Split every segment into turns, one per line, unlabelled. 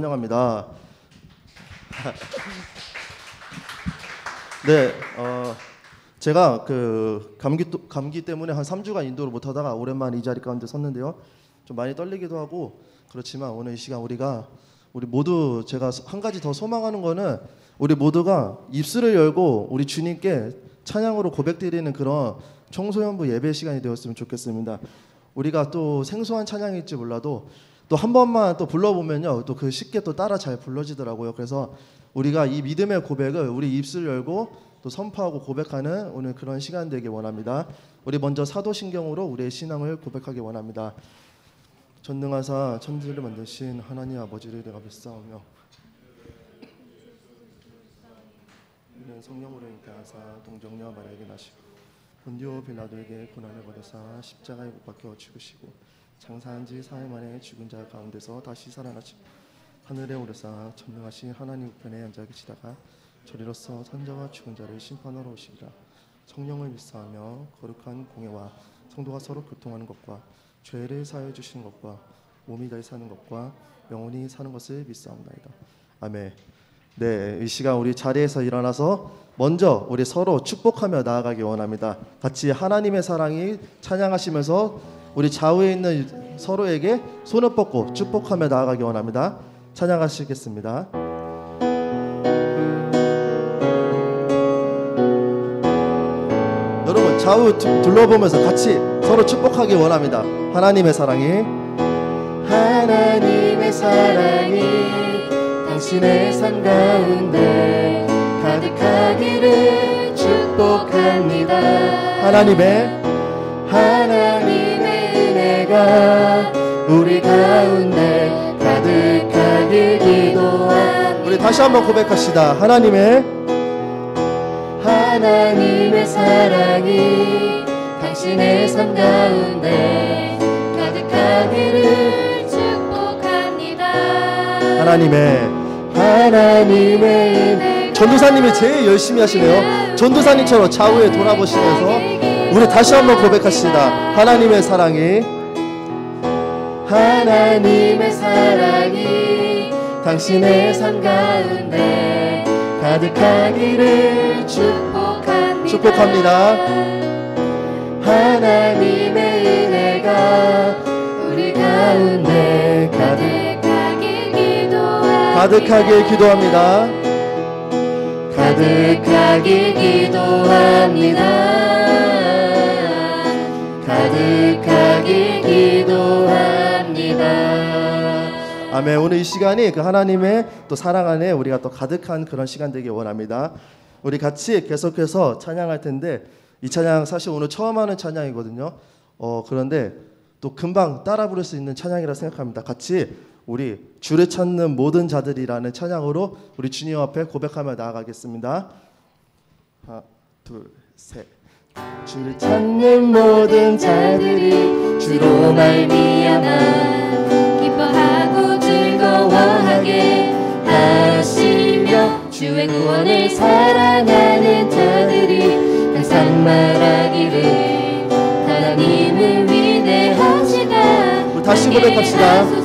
환영합니다. 네, 제가 그 감기 때문에 한 3주간 인도를 못하다가 오랜만에 이 자리 가운데 섰는데요. 좀 많이 떨리기도 하고 그렇지만 오늘 이 시간 우리 모두 제가 한 가지 더 소망하는 거는 우리 모두가 입술을 열고 우리 주님께 찬양으로 고백드리는 그런 청소년부 예배 시간이 되었으면 좋겠습니다. 우리가 또 생소한 찬양일지 몰라도 또 한 번만 또 불러보면요, 또 그 쉽게 또 따라 잘 불러지더라고요. 그래서 우리가 이 믿음의 고백을 우리 입술 열고 또 선포하고 고백하는 오늘 그런 시간 되길 원합니다. 우리 먼저 사도신경으로 우리의 신앙을 고백하기 원합니다. 전능하사 천지를 만드신 하나님 아버지를 내가 믿사오며 이는 성령으로 인하사 동정녀 마리아에게 나시고 본디오 빌라도에게 고난을 받으사 십자가에 못 박혀 죽으시고 장사한 지 4일 만에 죽은 자 가운데서 다시 살아나시고 하늘에 오르사 전능하신 하나님 우편에 앉아 계시다가 저리로서 산자와 죽은 자를 심판하러 오시리라. 성령을 믿사하며 거룩한 공예와 성도가 서로 교통하는 것과 죄를 사하여 주시는 것과 몸이 다시 사는 것과 영원히 사는 것을 믿사옵나이다. 아멘. 네, 이 시간 우리 자리에서 일어나서 먼저 우리 서로 축복하며 나아가기 원합니다. 같이 하나님의 사랑이 찬양하시면서 우리 좌우에 있는 서로에게 손을 뻗고 축복하며 나아가기 원합니다. 찬양하시겠습니다. 여러분 좌우 둘러보면서 같이 서로 축복하기 원합니다. 하나님의 사랑이 당신의 삶 가운데 가득하기를 축복합니다. 하나님의 은혜가 우리 가운데 가득하길 기도합니다. 우리 다시 한번 고백합시다. 하나님의 사랑이 당신의 삶 가운데 가득하기를 축복합니다. 하나님의 은혜. 전도사님이 제일 열심히 하시네요. 전도사님처럼 좌우에 돌아보시면서 우리 다시 한번 고백합시다. 하나님의 사랑이 당신의 삶 가운데 가득하기를 축복합니다. 하나님의 은혜가 우리 가운데 가득하길 기도합니다. 가득하길 기도합니다. 아멘. 오늘 이 시간이 그 하나님의 또 사랑 안에 우리가 또 가득한 그런 시간 되길 원합니다. 우리 같이 계속해서 찬양할 텐데 이 찬양 사실 오늘 처음 하는 찬양이거든요. 그런데 또 금방 따라 부를 수 있는 찬양이라 생각합니다. 같이 우리 주를 찾는 모든 자들이라는 찬양으로 우리 주님 앞에 고백하며 나아가겠습니다. 하나, 둘, 셋. 주를 찾는 모든 자들이 주로 말미암아 기뻐하고 즐거워하게 하시며 주의 구원을 사랑하는 자들이 항상 말하기를 하나님을 위대하시다. 우리 다시 고백합시다.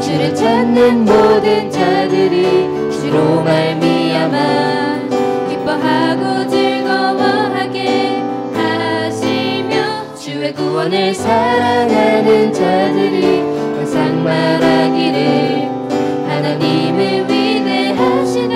주를 찾는 모든 자들이 주로 말미암아 기뻐하고 즐거워하게 하시며 주의 구원을 사랑하는 자들이 항상 말하기를 하나님을 위대하시다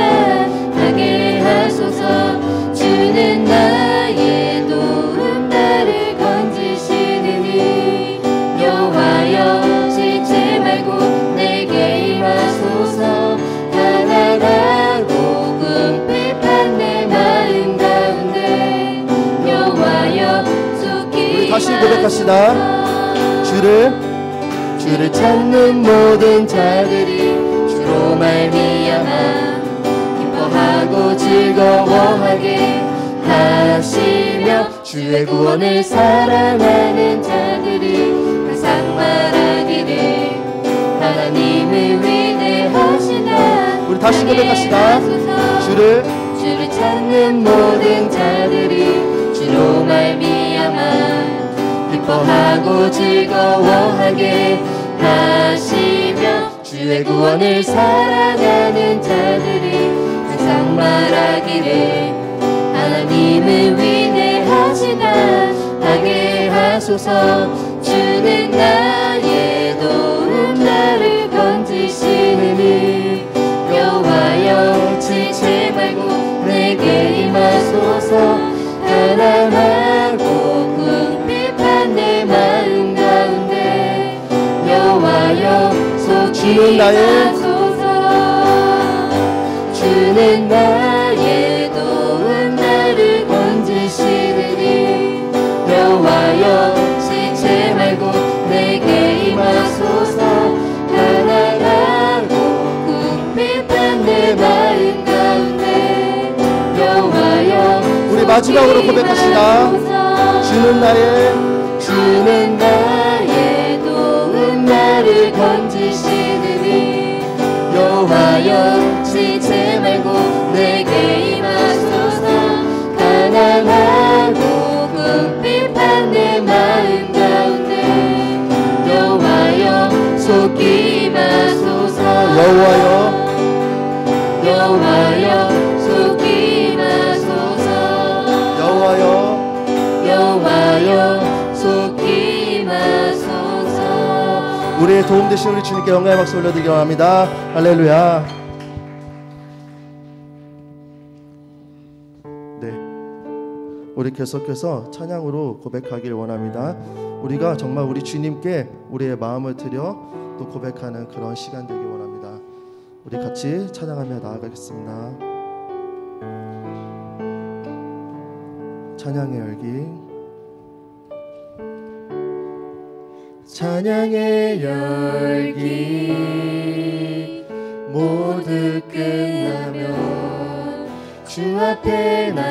하게 하소서. 주는 나의 도움 나를 건지시느니 여호와여 지체 말고 내게 임하소서. 가난하고 궁핍한 내 마음 가운데 여호와여 속히 다시 고백합시다. 주를 찾는 모든 자들이 주로 말미암아 기뻐하고 즐거워하게 하시며 주의 구원을 사랑하는 자들이 항상 말하기를 하나님을 위대하시다. 우리 다시 고백합시다. 주를 찾는 모든 자들이 주로 말미암아 기뻐하고 즐거워하게 하시며
주의 구원을 사랑하는 자들이 항상 말하기를 하나님은 위대하시다 하게 하소서. 주는 나의 도움 나를 건지시느니 여호와여 지체 말고 내게 임하소서. 가난하고 궁핍한 내 마음 가운데 여호와여 속히 임하소서. 주는 나의 도움 나를 건지시느니 여호와여 지체 말고 내게 임하소서. 가난하고 궁핍한 내 마음 가운데 여호와여
우리 마지막으로 고백합시다. 주는 나의
도움 나를 건지시느니 여호와여 지체 말고 내게 임하소서. 가난하고 궁핍한 내 마음 가운데 여호와여 속히 임하소서. 여호와여 속히 임하소서. 여호와여 속히 임하소서.
우리의 도움 되신 우리 주님께 영광의 박수 올려드리기 원합니다. 할렐루야. 네, 우리 계속해서 찬양으로 고백하길 원합니다. 우리가 정말 우리 주님께 우리의 마음을 드려 또 고백하는 그런 시간 되길 원합니다. 우리 같이 찬양하며 나아가겠습니다. 찬양의 열기. 찬양의 열기 모두 끝나면 주 앞에 나와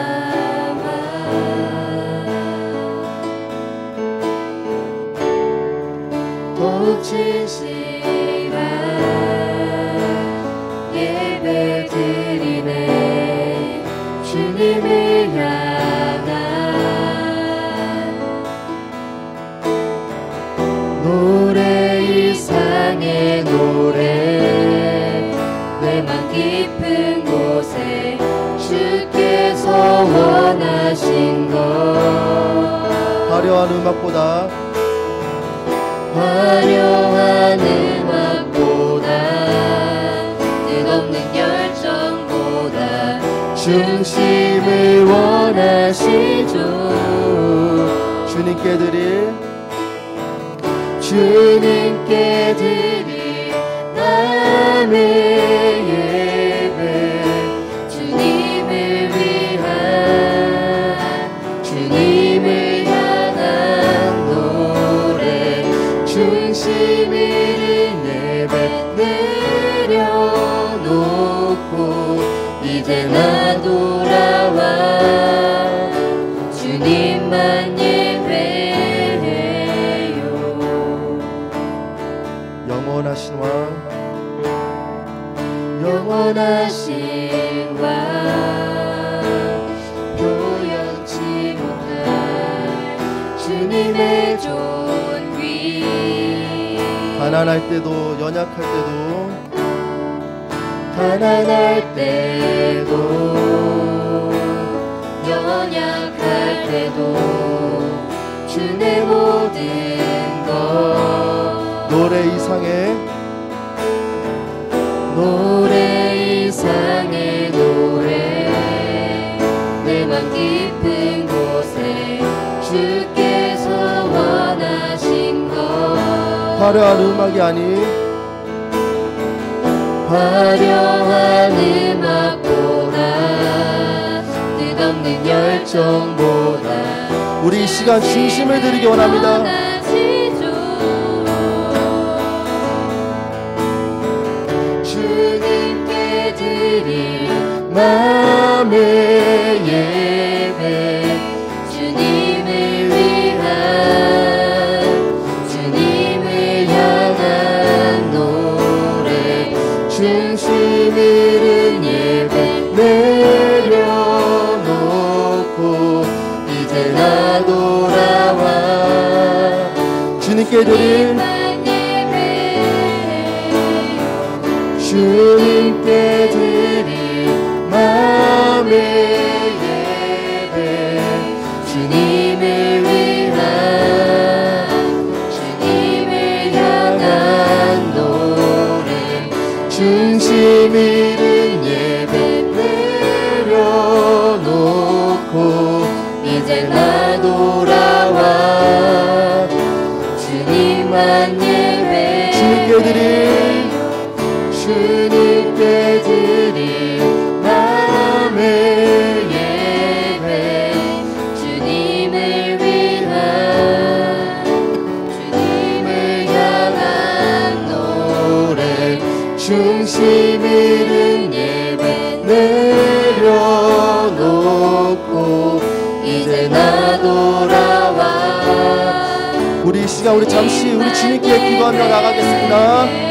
더욱 진실한 예배 드리네. 주님을 향한 노래 이상의 노래 내 맘 깊은 곳에 주께서 원하신 것 화려한 음악보다
뜻없는 열정보다 중심을 원하시죠.
주님께 드릴
남의 예배 주님을 향한 노래 중심을 내뱉 내려놓고 이제 나 돌아와 주님만 예배해요. 영원하신 왕 표현치 못할 주님의 존귀
가난할 때도 연약할 때도 주의 모든 것 노래 이상의 노래 내 맘 깊은 곳에 주께서 원하신 것 화려한 음악이 아닌 음악보다 뜻없는 열정보다 우리 이 시간 중심을 드리기 원합니다. 주님께 드릴 마음의 예배 주님을 향한 노래 중심을 예배 내려놓고 이제 나 돌아와 주님께 드릴 주님께 드릴 마음의 예배
주님을 위한 주님을 향한 노래
중심 잃은 예배 내려놓고
이제 나 돌아와 주님만 예배 주님께 드릴 마음의 예배 주님을 위한 주님을 향한 노래
중심 잃은 예배 내려놓고
이제 나 돌아와
우리 이 시간 우리 잠시 우리 주님께 기도하며 나가겠습니다.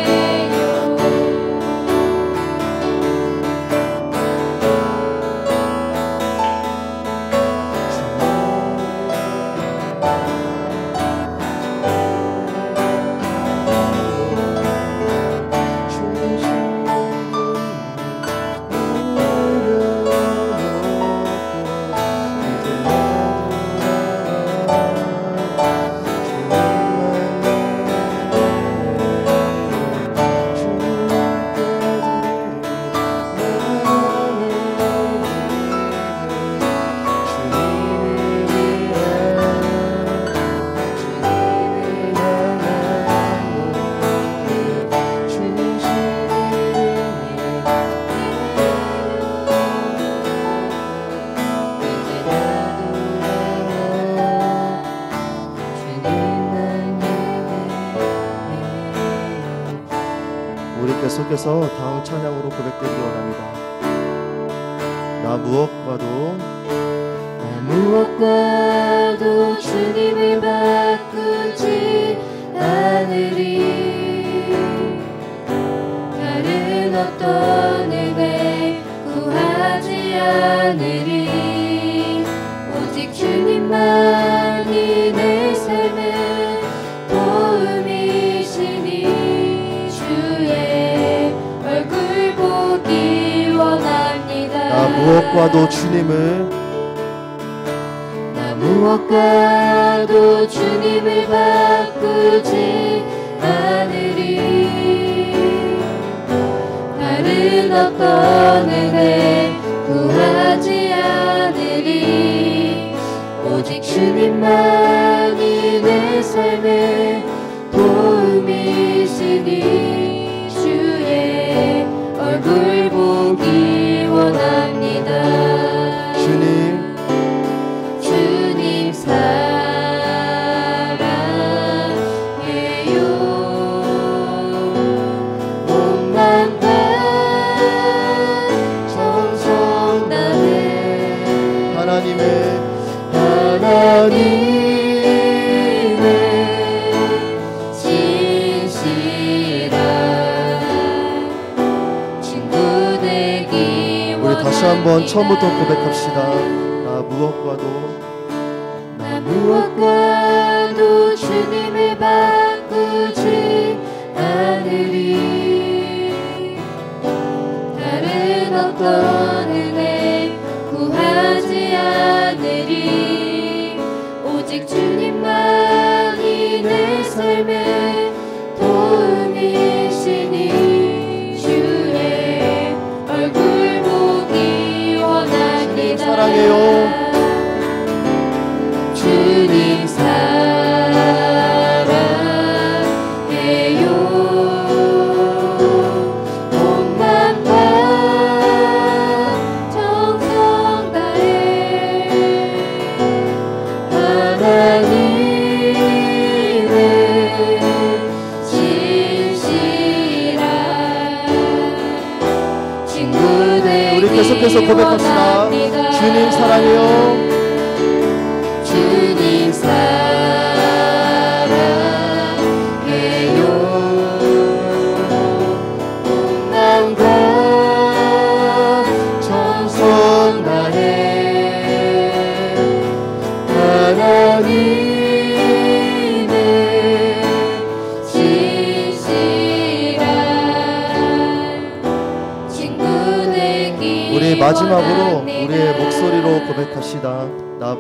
우리 계속해서 다음 찬양으로 고백되기를 원합니다. 나 무엇과도
주님을 바꾸지 않으리 다른 어떤 은혜 구하지 않으리 오직 주님만이 내 삶의 도움이시니 주의 얼굴 보기 원합니다.
나 무엇과도 주님을
무엇과도 주님을 바꾸지 않으리 다른 어떤 은혜 구하지 않으리 오직 주님만이 내 삶의 도움이시니 주의 얼굴 보기 원합니다.
주님
사랑해요 온 맘과 정성 다해 하나님의 진실한 친구 되기
우리 다시 한번 처음부터
원합니다.
고백합시다. 나
무엇과도 주님을 바꾸지 않으리 다른 어떤 은혜 구하지 않으리 오직 주님만이 내 삶의 도움이시니 주의 얼굴 보기 원합니다.
사랑해요.
주님 사랑해요 온 맘과 정성 다해 하나님의 진실한 친구 되기
우리 계속해서 고백합시다.
원합니다.
주님 사랑해요.
주님 사랑해요 온 마음과 정성 다해 하나님의 진실한
우리 마지막으로 우리의 목소리로 고백합시다. 나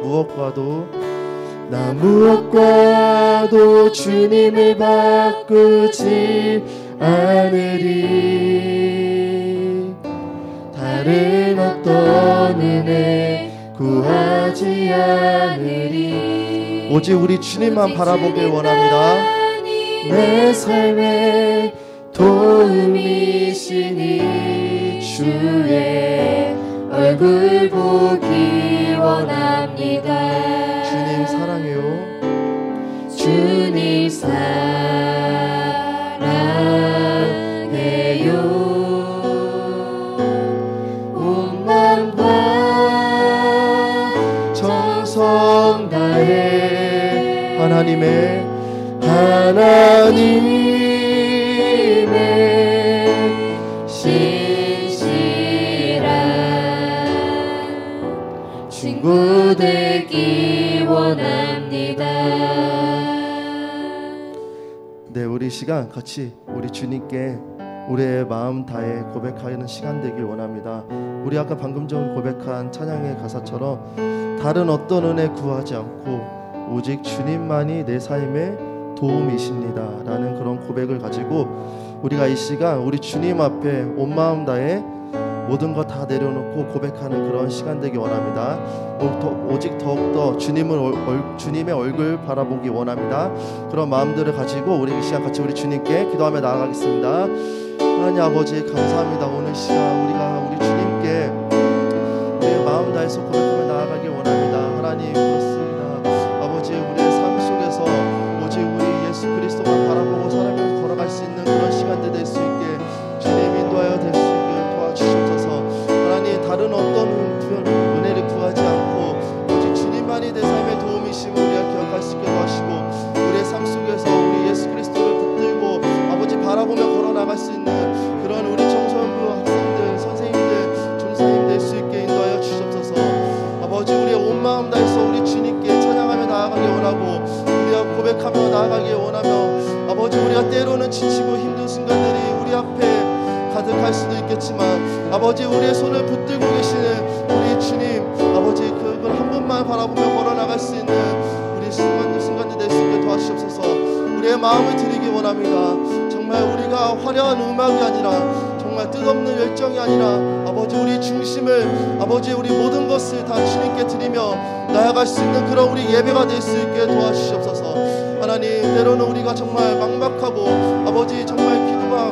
무엇과도 주님을 바꾸지 않으리. 다른 어떤 은혜 구하지 않으리. 오직 우리 주님만 바라보길 원합니다. 내 삶의 도움이시니 주의 얼굴 보기 원합니다. 주님 사랑해요. 주님 사랑해요. 온 마음과 정성 다해 하나님의 신실한 친구 되기 원합니다. 네, 우리 시간 같이 우리 주님께 우리의 마음 다해 고백하는 시간 되길 원합니다. 우리 아까 방금 전 고백한 찬양의 가사처럼 다른 어떤 은혜 구하지 않고 오직 주님만이 내 삶의 도움이십니다 라는 그런 고백을 가지고 우리가 이 시간 우리 주님 앞에 온 마음 다해 모든 것 다 내려놓고 고백하는 그런 시간 되기 원합니다. 오직 더욱더 주님의 얼굴 바라보기 원합니다. 그런 마음들을 가지고 우리 이 시간 같이 우리 주님께 기도하며 나아가겠습니다. 하나님 아버지 감사합니다. 오늘 시간 우리가 우리 주님께 우리의 마음 다해서 고백하며 나아가길 원합니다. 하나님 그렇습니다. 아버지 우리의 삶 속에서 오직 우리 예수 그리스도만 바라보고 살아가면서 걸어갈 수 있는 그런 시간들 될 수 있게 주님 인도하여 될 수 있게 도와주시옵소서. 하나님 다른 어떤 은혜를 구하지 않고 오직 주님만이 내 삶의 도움이심을 우리가 기억할 수 있게 도와주시고 우리의 삶 속에서 우리 예수 그리스도를 붙들고 아버지 바라보며 걸어나갈 수 있는 그런 우리 청소년부 학생들 선생님들 종사님 될 수 있게 인도하여 주시옵소서. 아버지 우리의 온 마음 다해서 우리 주님께 찬양하며 나아가기 원하고 우리가 고백하며 나아가기 원하며 아버지 우리가 때로는 지치고 힘든 순간들이 우리 앞에 가득할 수도 있겠지만 아버지 우리의 손을 붙들고 계시는 우리 주님 아버지 그걸 한 분만 바라보며 걸어나갈 수 있는 우리 순간들 될 수 있게 도와주시옵소서. 우리의 마음을 드리기 원합니다. 정말 우리가 화려한 음악이 아니라 정말 뜻없는 열정이 아니라 아버지 우리 중심을 아버지 우리 모든 것을 다 주님께 드리며 나아갈 수 있는 그런 우리 예배가 될 수 있게 도와주시옵소서. 하나님 때로는 우리가 정말 막막하고 아버지 정말 기도가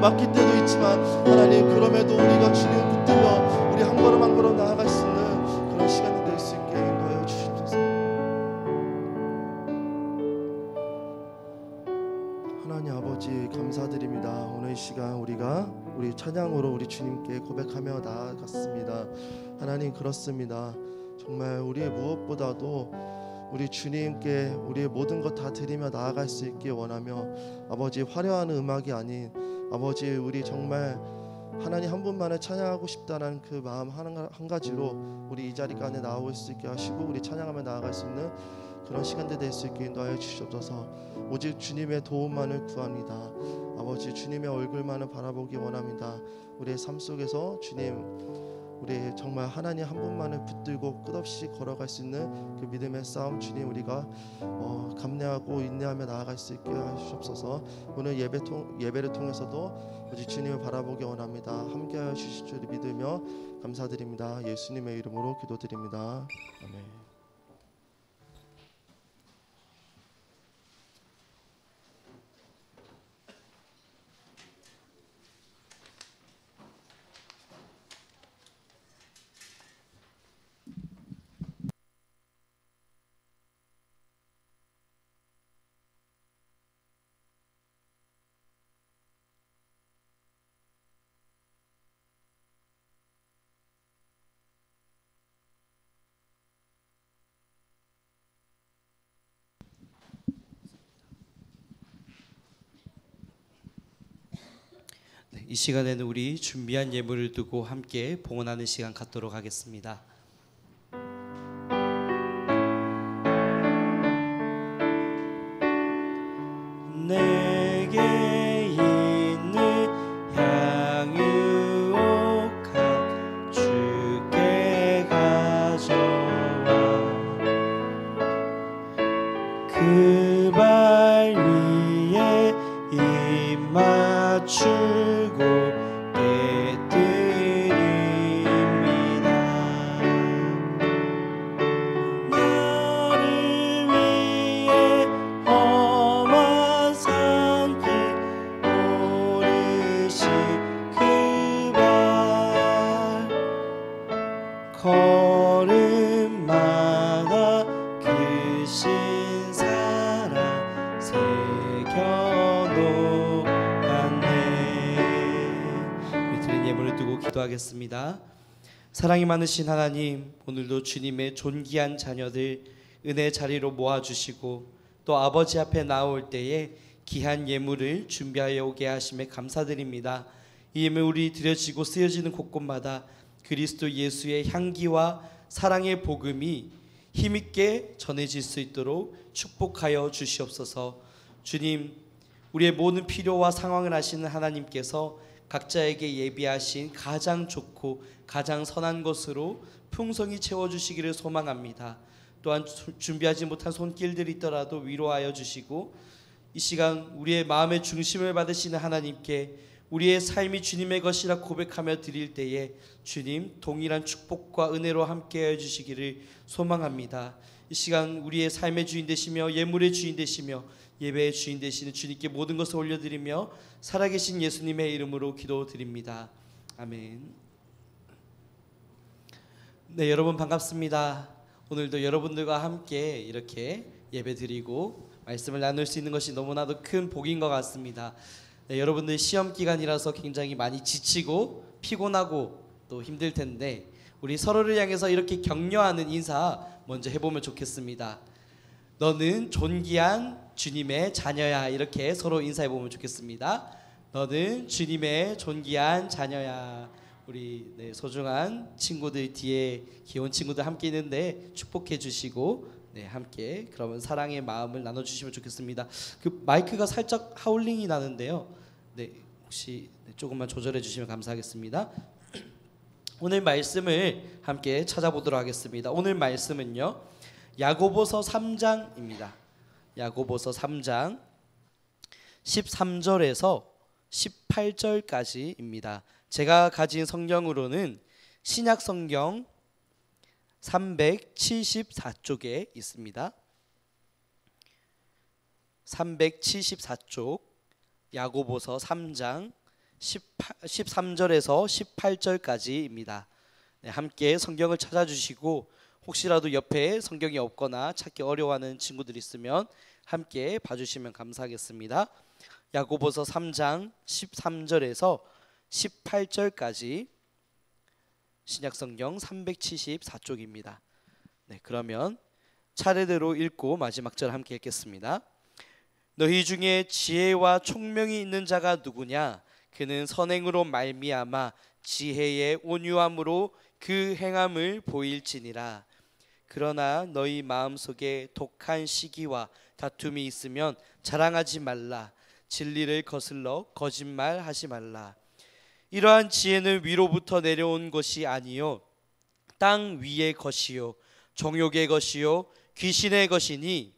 막힐 때도 있지만 하나님 그럼에도 우리가 주님 붙들며 우리 한 걸음 한 걸음 나아갈 수 있는 그런 시간이 될 수 있게 인도하여 주시옵소서. 하나님 아버지 감사드립니다. 오늘 이 시간 우리가 우리 찬양으로 우리 주님께 고백하며 나아갔습니다. 하나님 그렇습니다. 정말 우리의 무엇보다도 우리 주님께 우리의 모든 것 다 드리며 나아갈 수 있길 원하며 아버지 화려한 음악이 아닌 아버지 우리 정말 하나님 한 분만을 찬양하고 싶다는 그 마음 한 가지로 우리 이 자리까지 나올 수 있게 하시고 우리 찬양하며 나아갈 수 있는 그런 시간들 될 수 있게 인도하여 주시옵소서. 오직 주님의 도움만을 구합니다. 아버지 주님의 얼굴만을 바라보기 원합니다. 우리의 삶 속에서 주님 우리 정말 하나님 한 분만을 붙들고 끝없이 걸어갈 수 있는 그 믿음의 싸움 주님 우리가 감내하고 인내하며 나아갈 수 있게 하시옵소서. 오늘 예배를 통해서도 오직 주님을 바라보기 원합니다. 함께하여 주실 줄 믿으며 감사드립니다. 예수님의 이름으로 기도드립니다. 아멘.
이 시간에는 우리 준비한 예물을 두고 함께 봉헌하는 시간 갖도록 하겠습니다. 내게 있는 향유옥합 준비한 예물을 두고 기도하겠습니다. 사랑이 많으신 하나님, 오늘도 주님의 존귀한 자녀들 은혜 자리로 모아주시고 또 아버지 앞에 나올 때에 귀한 예물을 준비하여 오게 하심에 감사드립니다. 이 예물이 드려지고 쓰여지는 곳곳마다 그리스도 예수의 향기와 사랑의 복음이 힘있게 전해질 수 있도록 축복하여 주시옵소서. 주님, 우리의 모든 필요와 상황을 아시는 하나님께서 각자에게 예비하신 가장 좋고 가장 선한 것으로 풍성히 채워주시기를 소망합니다. 또한 준비하지 못한 손길들이 있더라도 위로하여 주시고 이 시간 우리의 마음의 중심을 받으시는 하나님께 우리의 삶이 주님의 것이라 고백하며 드릴 때에 주님 동일한 축복과 은혜로 함께하여 주시기를 소망합니다. 이 시간 우리의 삶의 주인 되시며 예물의 주인 되시며 예배의 주인 되시는 주님께 모든 것을 올려드리며 살아계신 예수님의 이름으로 기도드립니다. 아멘. 네, 여러분 반갑습니다. 오늘도 여러분들과 함께 이렇게 예배드리고 말씀을 나눌 수 있는 것이 너무나도 큰 복인 것 같습니다. 네, 여러분들 시험 기간이라서 굉장히 많이 지치고 피곤하고 또 힘들 텐데 우리 서로를 향해서 이렇게 격려하는 인사 먼저 해보면 좋겠습니다. 너는 존귀한 주님의 자녀야. 이렇게 서로 인사해보면 좋겠습니다. 너는 주님의 존귀한 자녀야. 우리 소중한 친구들 뒤에 귀여운 친구들 함께 있는데 축복해 주시고 함께 그러면 사랑의 마음을 나눠주시면 좋겠습니다. 그 마이크가 살짝 하울링이 나는데요. 혹시 조금만 조절해 주시면 감사하겠습니다. 오늘 말씀을 함께 찾아보도록 하겠습니다. 오늘 말씀은요, 야고보서 3장입니다. 야고보서 3장 13절에서 18절까지입니다. 제가 가진 성경으로는 신약 성경 374쪽에 있습니다. 374쪽 야고보서 3장 13절에서 18절까지입니다. 함께 성경을 찾아주시고 혹시라도 옆에 성경이 없거나 찾기 어려워하는 친구들 있으면 함께 봐주시면 감사하겠습니다. 야고보서 3장 13절에서 18절까지 신약성경 374쪽입니다. 그러면 차례대로 읽고 마지막 절 함께 읽겠습니다. 너희 중에 지혜와 총명이 있는 자가 누구냐? 그는 선행으로 말미암아 지혜의 온유함으로 그 행함을 보일지니라. 그러나 너희 마음속에 독한 시기와 다툼이 있으면 자랑하지 말라. 진리를 거슬러 거짓말하지 말라. 이러한 지혜는 위로부터 내려온 것이 아니요 땅 위의 것이요 정욕의 것이요 귀신의 것이니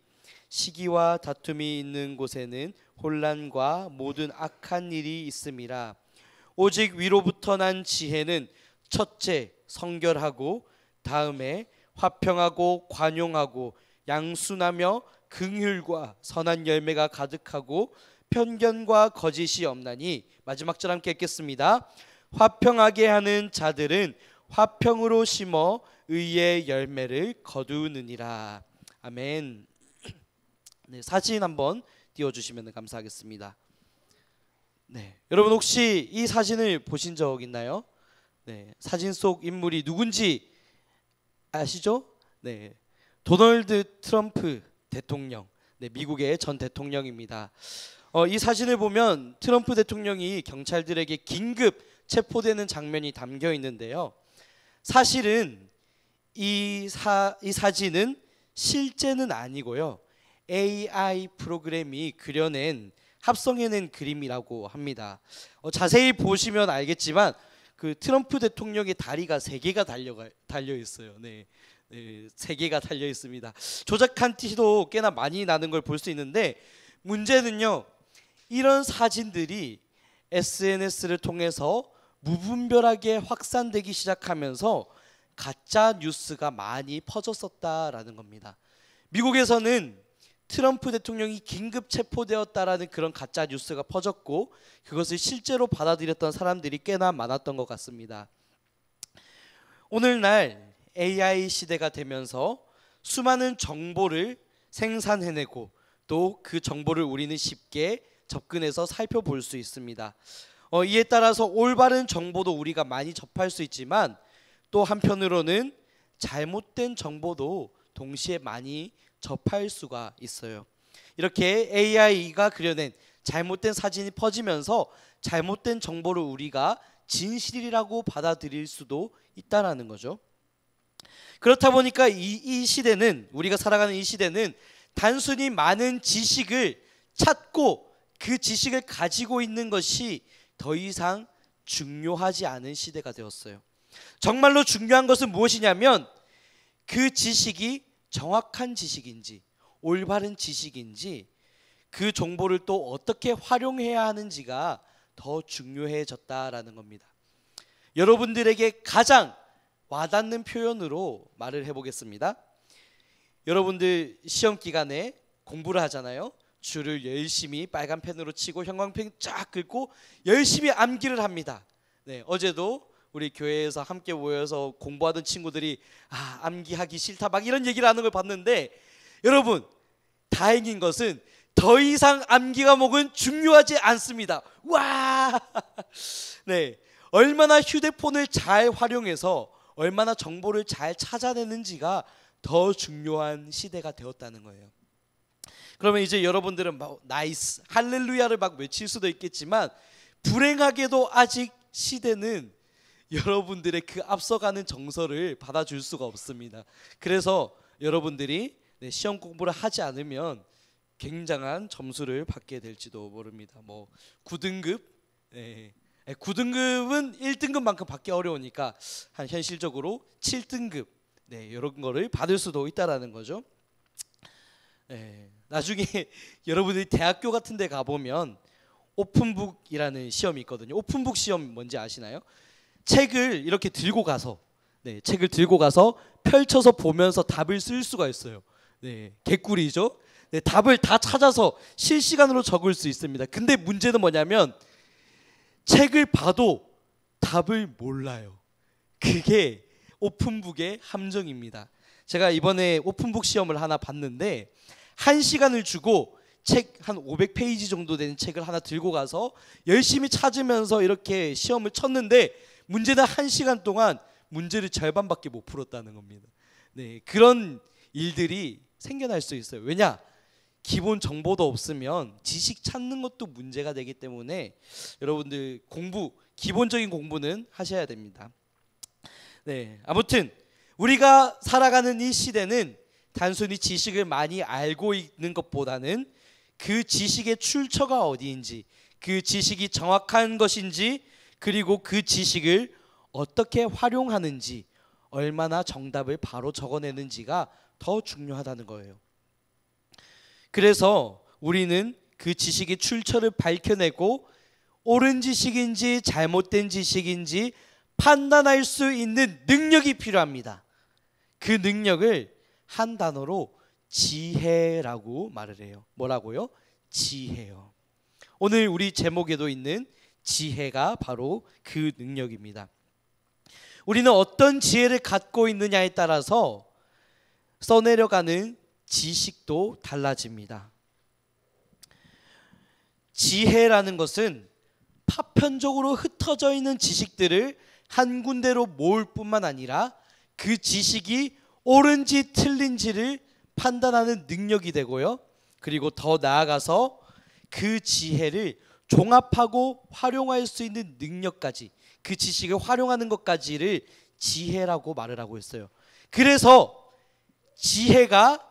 시기와 다툼이 있는 곳에는 혼란과 모든 악한 일이 있음이라. 오직 위로부터 난 지혜는 첫째 성결하고 다음에 화평하고 관용하고 양순하며 긍휼과 선한 열매가 가득하고 편견과 거짓이 없나니. 마지막 절 함께 읽겠습니다. 화평하게 하는 자들은 화평으로 심어 의의 열매를 거두느니라. 아멘. 사진 한번 띄워주시면 감사하겠습니다. 여러분 혹시 이 사진을 보신 적 있나요? 사진 속 인물이 누군지 아시죠? 도널드 트럼프 대통령, 미국의 전 대통령입니다. 이 사진을 보면 트럼프 대통령이 경찰들에게 긴급 체포되는 장면이 담겨 있는데요. 사실은 이 사진은 실제는 아니고요, AI 프로그램이 그려낸 합성해낸 그림이라고 합니다. 자세히 보시면 알겠지만 그 트럼프 대통령의 다리가 3개가 달려 있어요. 3개가 달려 있습니다. 조작한 티도 꽤나 많이 나는 걸 볼 수 있는데, 문제는요, 이런 사진들이 SNS를 통해서 무분별하게 확산되기 시작하면서 가짜 뉴스가 많이 퍼졌었다라는 겁니다. 미국에서는 트럼프 대통령이 긴급 체포되었다라는 그런 가짜 뉴스가 퍼졌고 그것을 실제로 받아들였던 사람들이 꽤나 많았던 것 같습니다. 오늘날 AI 시대가 되면서 수많은 정보를 생산해내고 또 그 정보를 우리는 쉽게 접근해서 살펴볼 수 있습니다. 이에 따라서 올바른 정보도 우리가 많이 접할 수 있지만 또 한편으로는 잘못된 정보도 동시에 많이 접할 수가 있어요. 이렇게 AI가 그려낸 잘못된 사진이 퍼지면서 잘못된 정보를 우리가 진실이라고 받아들일 수도 있다라는 거죠. 그렇다 보니까 이 시대는, 우리가 살아가는 이 시대는 단순히 많은 지식을 찾고 그 지식을 가지고 있는 것이 더 이상 중요하지 않은 시대가 되었어요. 정말로 중요한 것은 무엇이냐면 그 지식이 정확한 지식인지 올바른 지식인지 그 정보를 또 어떻게 활용해야 하는지가 더 중요해졌다라는 겁니다. 여러분들에게 가장 와닿는 표현으로 말을 해보겠습니다. 여러분들 시험 기간에 공부를 하잖아요. 줄을 열심히 빨간 펜으로 치고 형광펜 쫙 긁고 열심히 암기를 합니다. 네, 어제도 우리 교회에서 함께 모여서 공부하던 친구들이 암기하기 싫다 막 이런 얘기를 하는 걸 봤는데, 여러분 다행인 것은 더 이상 암기 과목은 중요하지 않습니다. 와! 네, 얼마나 휴대폰을 잘 활용해서 얼마나 정보를 잘 찾아내는지가 더 중요한 시대가 되었다는 거예요. 그러면 이제 여러분들은 막 나이스, 할렐루야를 막 외칠 수도 있겠지만 불행하게도 아직 시대는 여러분들의 그 앞서가는 정서를 받아줄 수가 없습니다. 그래서 여러분들이 시험 공부를 하지 않으면 굉장한 점수를 받게 될지도 모릅니다. 뭐 9등급, 9등급은 1등급만큼 받기 어려우니까 한 현실적으로 7등급 이런 거를 받을 수도 있다라는 거죠. 나중에 여러분들이 대학교 같은 데 가보면 오픈북이라는 시험이 있거든요. 오픈북 시험 뭔지 아시나요? 책을 이렇게 들고 가서 책을 들고 가서 펼쳐서 보면서 답을 쓸 수가 있어요. 개꿀이죠. 답을 다 찾아서 실시간으로 적을 수 있습니다. 근데 문제는 뭐냐면 책을 봐도 답을 몰라요. 그게 오픈북의 함정입니다. 제가 이번에 오픈북 시험을 하나 봤는데 1시간을 주고 책 한 500페이지 정도 되는 책을 하나 들고 가서 열심히 찾으면서 이렇게 시험을 쳤는데 문제는 1시간 동안 문제를 절반밖에 못 풀었다는 겁니다. 그런 일들이 생겨날 수 있어요. 왜냐? 기본 정보도 없으면 지식 찾는 것도 문제가 되기 때문에 여러분들 기본적인 공부는 하셔야 됩니다. 아무튼 우리가 살아가는 이 시대는 단순히 지식을 많이 알고 있는 것보다는 그 지식의 출처가 어디인지, 그 지식이 정확한 것인지, 그리고 그 지식을 어떻게 활용하는지, 얼마나 정답을 바로 적어내는지가 더 중요하다는 거예요. 그래서 우리는 그 지식의 출처를 밝혀내고 옳은 지식인지 잘못된 지식인지 판단할 수 있는 능력이 필요합니다. 그 능력을 한 단어로 지혜라고 말을 해요. 뭐라고요? 지혜요. 오늘 우리 제목에도 있는 지혜가 바로 그 능력입니다. 우리는 어떤 지혜를 갖고 있느냐에 따라서 써내려가는 지식도 달라집니다. 지혜라는 것은 파편적으로 흩어져 있는 지식들을 한 군데로 모을 뿐만 아니라 그 지식이 옳은지 틀린지를 판단하는 능력이 되고요. 그리고 더 나아가서 그 지혜를 종합하고 활용할 수 있는 능력까지, 그 지식을 활용하는 것까지를 지혜라고 말을 하고 있어요. 그래서 지혜가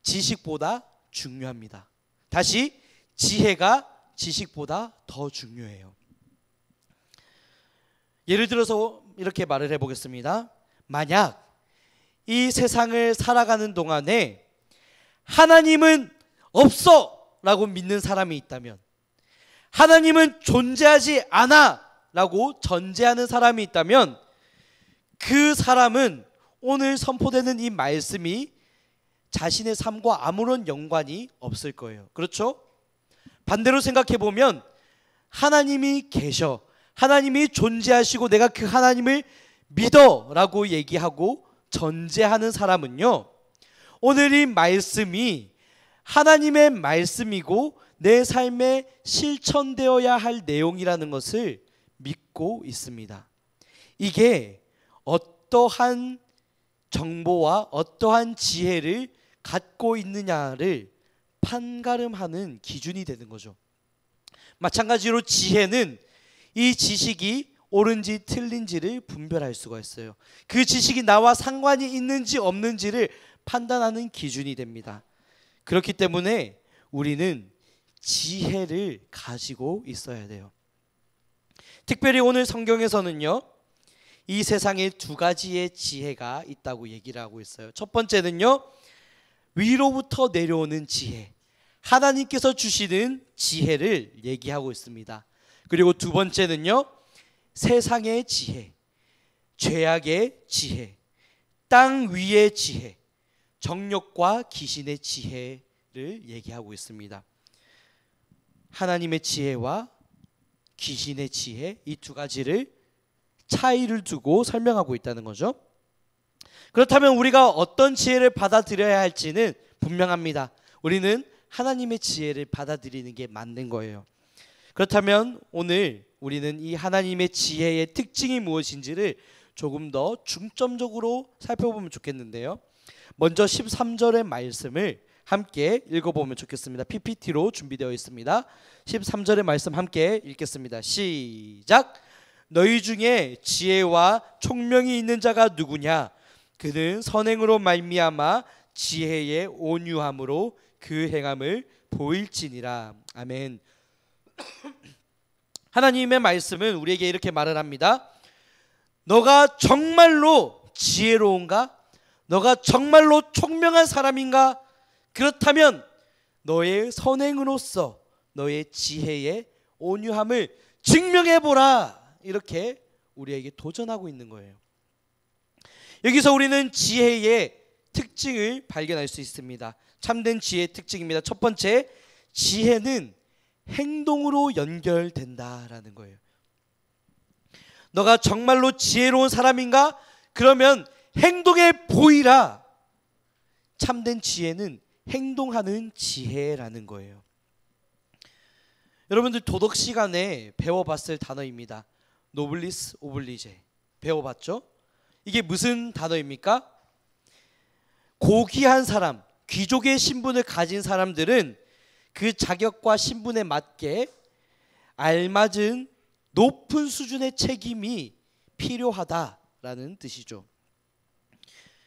지식보다 중요합니다. 다시, 지혜가 지식보다 더 중요해요. 예를 들어서 이렇게 말을 해보겠습니다. 만약 이 세상을 살아가는 동안에 하나님은 없어 라고 믿는 사람이 있다면, 하나님은 존재하지 않아 라고 전제하는 사람이 있다면, 그 사람은 오늘 선포되는 이 말씀이 자신의 삶과 아무런 연관이 없을 거예요. 그렇죠? 반대로 생각해 보면 하나님이 계셔, 하나님이 존재하시고 내가 그 하나님을 믿어 라고 얘기하고 전제하는 사람은요, 오늘 이 말씀이 하나님의 말씀이고 내 삶에 실천되어야 할 내용이라는 것을 믿고 있습니다. 이게 어떠한 정보와 어떠한 지혜를 갖고 있느냐를 판가름하는 기준이 되는 거죠. 마찬가지로 지혜는 이 지식이 옳은지 틀린지를 분별할 수가 있어요. 그 지식이 나와 상관이 있는지 없는지를 판단하는 기준이 됩니다. 그렇기 때문에 우리는 지혜를 가지고 있어야 돼요. 특별히 오늘 성경에서는요, 이 세상에 두 가지의 지혜가 있다고 얘기를 하고 있어요. 첫 번째는요, 위로부터 내려오는 지혜, 하나님께서 주시는 지혜를 얘기하고 있습니다. 그리고 두 번째는요, 세상의 지혜, 죄악의 지혜, 땅 위의 지혜, 정욕과 귀신의 지혜를 얘기하고 있습니다. 하나님의 지혜와 귀신의 지혜, 이 두 가지를 차이를 두고 설명하고 있다는 거죠. 그렇다면 우리가 어떤 지혜를 받아들여야 할지는 분명합니다. 우리는 하나님의 지혜를 받아들이는 게 맞는 거예요. 그렇다면 오늘 우리는 이 하나님의 지혜의 특징이 무엇인지를 조금 더 중점적으로 살펴보면 좋겠는데요. 먼저 13절의 말씀을 함께 읽어보면 좋겠습니다. PPT로 준비되어 있습니다. 13절의 말씀 함께 읽겠습니다. 시작! 너희 중에 지혜와 총명이 있는 자가 누구냐? 그는 선행으로 말미암아 지혜의 온유함으로 그 행함을 보일지니라. 아멘. 하나님의 말씀은 우리에게 이렇게 말을 합니다. 너가 정말로 지혜로운가? 너가 정말로 총명한 사람인가? 그렇다면 너의 선행으로서 너의 지혜의 온유함을 증명해보라. 이렇게 우리에게 도전하고 있는 거예요. 여기서 우리는 지혜의 특징을 발견할 수 있습니다. 참된 지혜의 특징입니다. 첫 번째, 지혜는 행동으로 연결된다라는 거예요. 너가 정말로 지혜로운 사람인가? 그러면 행동에 보이라. 참된 지혜는 행동하는 지혜라는 거예요. 여러분들 도덕 시간에 배워봤을 단어입니다. 노블리스 오블리제 배워봤죠? 이게 무슨 단어입니까? 고귀한 사람, 귀족의 신분을 가진 사람들은 그 자격과 신분에 맞게 알맞은 높은 수준의 책임이 필요하다라는 뜻이죠.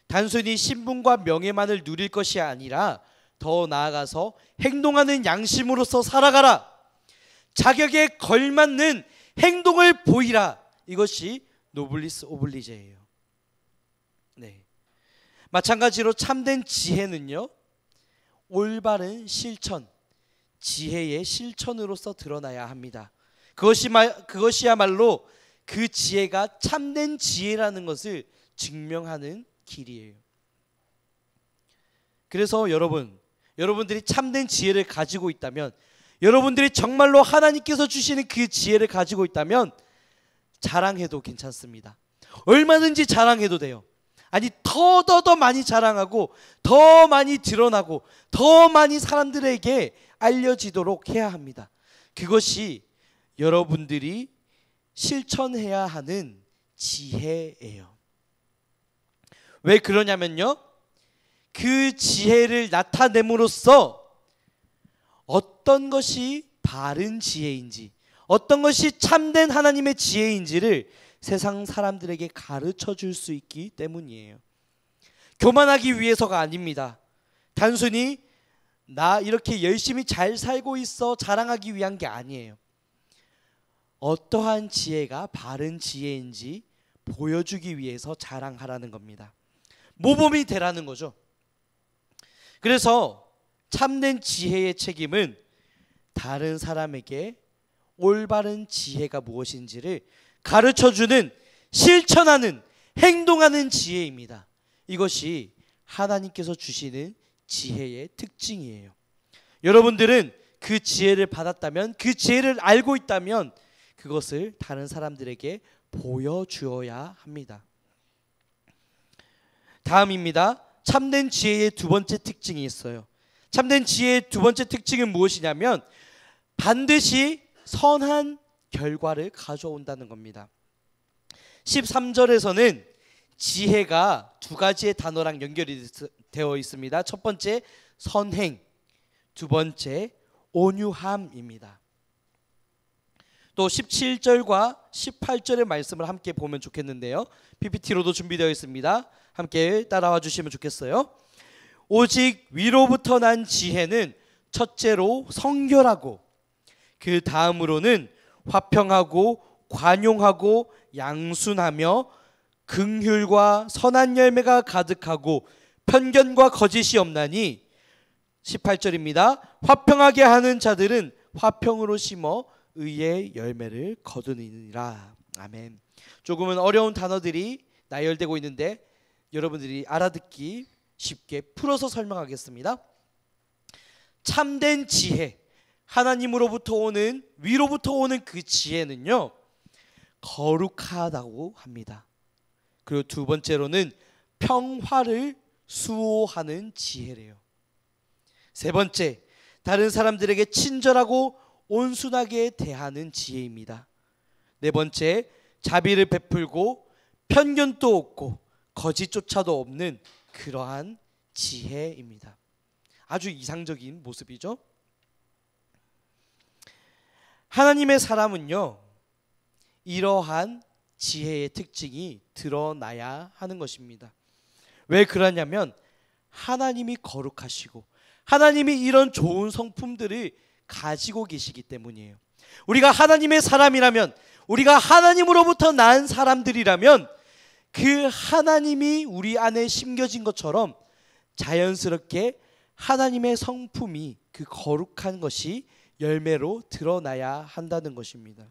단순히 신분과 명예만을 누릴 것이 아니라 더 나아가서 행동하는 양심으로서 살아가라. 자격에 걸맞는 행동을 보이라. 이것이 노블리스 오블리제예요. 네. 마찬가지로 참된 지혜는요, 올바른 실천, 지혜의 실천으로서 드러나야 합니다. 그것이야말로 그 지혜가 참된 지혜라는 것을 증명하는 길이에요. 그래서 여러분들이 참된 지혜를 가지고 있다면, 여러분들이 정말로 하나님께서 주시는 그 지혜를 가지고 있다면 자랑해도 괜찮습니다. 얼마든지 자랑해도 돼요. 아니 더 많이 자랑하고 더 많이 드러나고 더 많이 사람들에게 알려지도록 해야 합니다. 그것이 여러분들이 실천해야 하는 지혜예요. 왜 그러냐면요, 그 지혜를 나타냄으로써 어떤 것이 바른 지혜인지, 어떤 것이 참된 하나님의 지혜인지를 세상 사람들에게 가르쳐 줄 수 있기 때문이에요. 교만하기 위해서가 아닙니다. 단순히 나 이렇게 열심히 잘 살고 있어 자랑하기 위한 게 아니에요. 어떠한 지혜가 바른 지혜인지 보여주기 위해서 자랑하라는 겁니다. 모범이 되라는 거죠. 그래서 참된 지혜의 책임은 다른 사람에게 올바른 지혜가 무엇인지를 가르쳐주는, 실천하는, 행동하는 지혜입니다. 이것이 하나님께서 주시는 지혜의 특징이에요. 여러분들은 그 지혜를 받았다면, 그 지혜를 알고 있다면 그것을 다른 사람들에게 보여주어야 합니다. 다음입니다. 참된 지혜의 두 번째 특징이 있어요. 참된 지혜의 두 번째 특징은 무엇이냐면 반드시 선한 결과를 가져온다는 겁니다. 13절에서는 지혜가 두 가지의 단어랑 연결이 되어 있습니다. 첫 번째 선행, 두 번째 온유함입니다. 또 17절과 18절의 말씀을 함께 보면 좋겠는데요. PPT로도 준비되어 있습니다. 함께 따라와 주시면 좋겠어요. 오직 위로부터 난 지혜는 첫째로 성결하고 그 다음으로는 화평하고 관용하고 양순하며 긍휼과 선한 열매가 가득하고 편견과 거짓이 없나니 18절입니다. 화평하게 하는 자들은 화평으로 심어 의의 열매를 거두니라. 아멘. 조금은 어려운 단어들이 나열되고 있는데 여러분들이 알아듣기 쉽게 풀어서 설명하겠습니다. 참된 지혜, 하나님으로부터 오는, 위로부터 오는 그 지혜는요, 거룩하다고 합니다. 그리고 두 번째로는 평화를 수호하는 지혜래요. 세 번째, 다른 사람들에게 친절하고 온순하게 대하는 지혜입니다. 네 번째, 자비를 베풀고 편견도 없고 거짓조차도 없는 그러한 지혜입니다. 아주 이상적인 모습이죠. 하나님의 사람은요, 이러한 지혜의 특징이 드러나야 하는 것입니다. 왜 그러냐면 하나님이 거룩하시고 하나님이 이런 좋은 성품들을 가지고 계시기 때문이에요. 우리가 하나님의 사람이라면, 우리가 하나님으로부터 난 사람들이라면 그 하나님이 우리 안에 심겨진 것처럼 자연스럽게 하나님의 성품이, 그 거룩한 것이 열매로 드러나야 한다는 것입니다.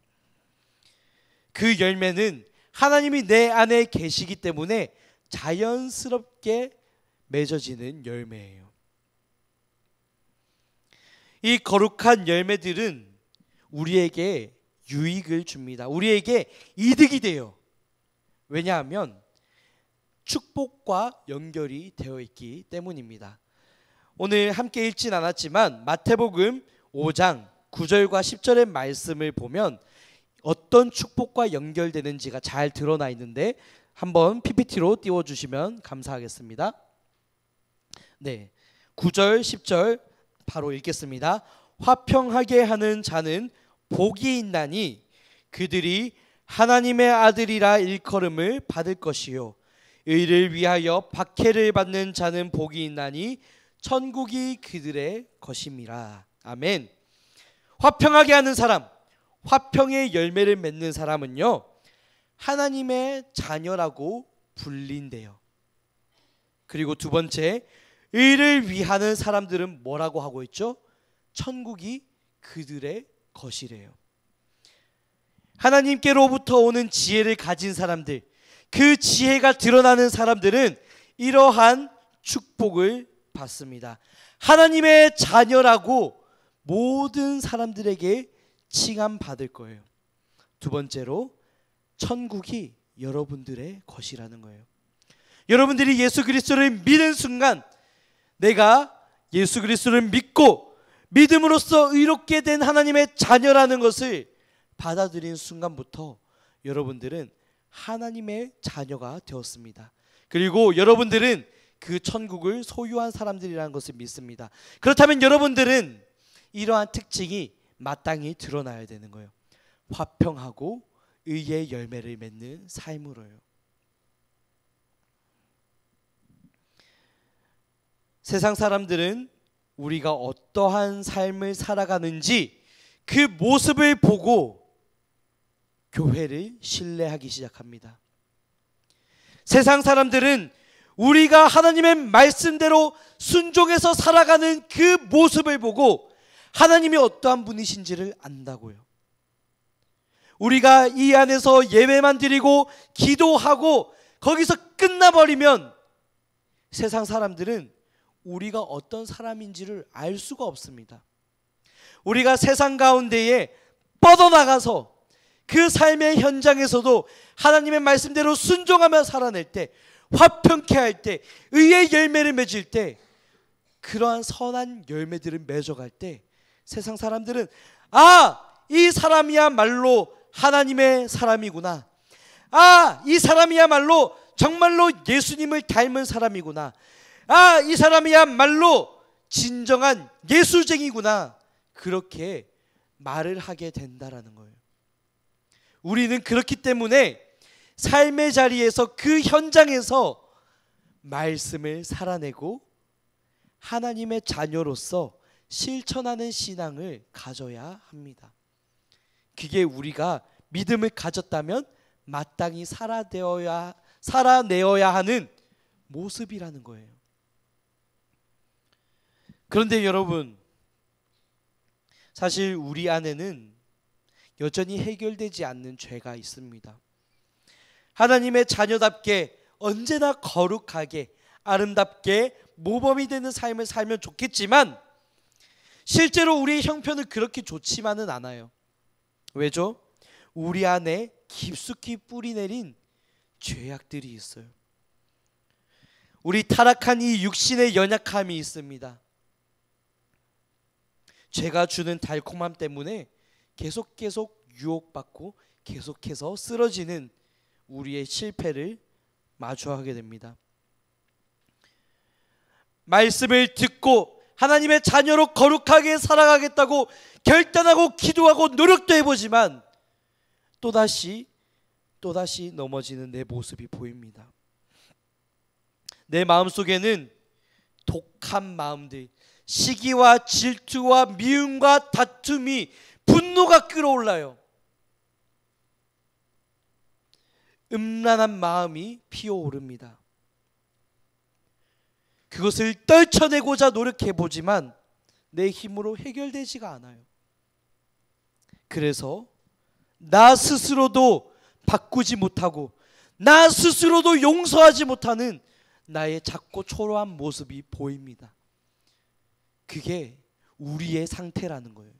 그 열매는 하나님이 내 안에 계시기 때문에 자연스럽게 맺어지는 열매예요. 이 거룩한 열매들은 우리에게 유익을 줍니다. 우리에게 이득이 돼요. 왜냐하면 축복과 연결이 되어 있기 때문입니다. 오늘 함께 읽진 않았지만 마태복음 5장 9절과 10절의 말씀을 보면 어떤 축복과 연결되는지가 잘 드러나 있는데 한번 PPT로 띄워주시면 감사하겠습니다. 네, 9절 10절 바로 읽겠습니다. 화평하게 하는 자는 복이 있나니 그들이 하나님의 아들이라 일컬음을 받을 것이요 의를 위하여 박해를 받는 자는 복이 있나니 천국이 그들의 것임이라. 아멘. 화평하게 하는 사람, 화평의 열매를 맺는 사람은요, 하나님의 자녀라고 불린대요. 그리고 두 번째, 의를 위하는 사람들은 뭐라고 하고 있죠? 천국이 그들의 것이래요. 하나님께로부터 오는 지혜를 가진 사람들, 그 지혜가 드러나는 사람들은 이러한 축복을 받습니다. 하나님의 자녀라고 모든 사람들에게 칭함받을 거예요. 두 번째로, 천국이 여러분들의 것이라는 거예요. 여러분들이 예수 그리스도를 믿는 순간, 내가 예수 그리스도를 믿고 믿음으로써 의롭게 된 하나님의 자녀라는 것을 받아들인 순간부터 여러분들은 하나님의 자녀가 되었습니다. 그리고 여러분들은 그 천국을 소유한 사람들이라는 것을 믿습니다. 그렇다면 여러분들은 이러한 특징이 마땅히 드러나야 되는 거예요. 화평하고 의의 열매를 맺는 삶으로요. 세상 사람들은 우리가 어떠한 삶을 살아가는지 그 모습을 보고 교회를 신뢰하기 시작합니다. 세상 사람들은 우리가 하나님의 말씀대로 순종해서 살아가는 그 모습을 보고 하나님이 어떠한 분이신지를 안다고요. 우리가 이 안에서 예배만 드리고 기도하고 거기서 끝나버리면 세상 사람들은 우리가 어떤 사람인지를 알 수가 없습니다. 우리가 세상 가운데에 뻗어나가서 그 삶의 현장에서도 하나님의 말씀대로 순종하며 살아낼 때, 화평케 할 때, 의의 열매를 맺을 때, 그러한 선한 열매들을 맺어갈 때 세상 사람들은 아, 이 사람이야말로 하나님의 사람이구나. 이 사람이야말로 정말로 예수님을 닮은 사람이구나. 이 사람이야말로 진정한 예수쟁이구나. 그렇게 말을 하게 된다라는 거예요. 우리는 그렇기 때문에 삶의 자리에서, 그 현장에서 말씀을 살아내고 하나님의 자녀로서 실천하는 신앙을 가져야 합니다. 그게 우리가 믿음을 가졌다면 마땅히 살아내어야 하는 모습이라는 거예요. 그런데 여러분, 사실 우리 안에는 여전히 해결되지 않는 죄가 있습니다. 하나님의 자녀답게 언제나 거룩하게 아름답게 모범이 되는 삶을 살면 좋겠지만 실제로 우리의 형편은 그렇게 좋지만은 않아요. 왜죠? 우리 안에 깊숙이 뿌리내린 죄악들이 있어요. 우리 타락한 이 육신의 연약함이 있습니다. 죄가 주는 달콤함 때문에 계속 유혹받고 계속해서 쓰러지는 우리의 실패를 마주하게 됩니다. 말씀을 듣고 하나님의 자녀로 거룩하게 살아가겠다고 결단하고 기도하고 노력도 해보지만 또다시 넘어지는 내 모습이 보입니다. 내 마음속에는 독한 마음들, 시기와 질투와 미움과 다툼이, 분노가 끌어올라요. 음란한 마음이 피어오릅니다. 그것을 떨쳐내고자 노력해보지만 내 힘으로 해결되지가 않아요. 그래서 나 스스로도 바꾸지 못하고 나 스스로도 용서하지 못하는 나의 작고 초라한 모습이 보입니다. 그게 우리의 상태라는 거예요.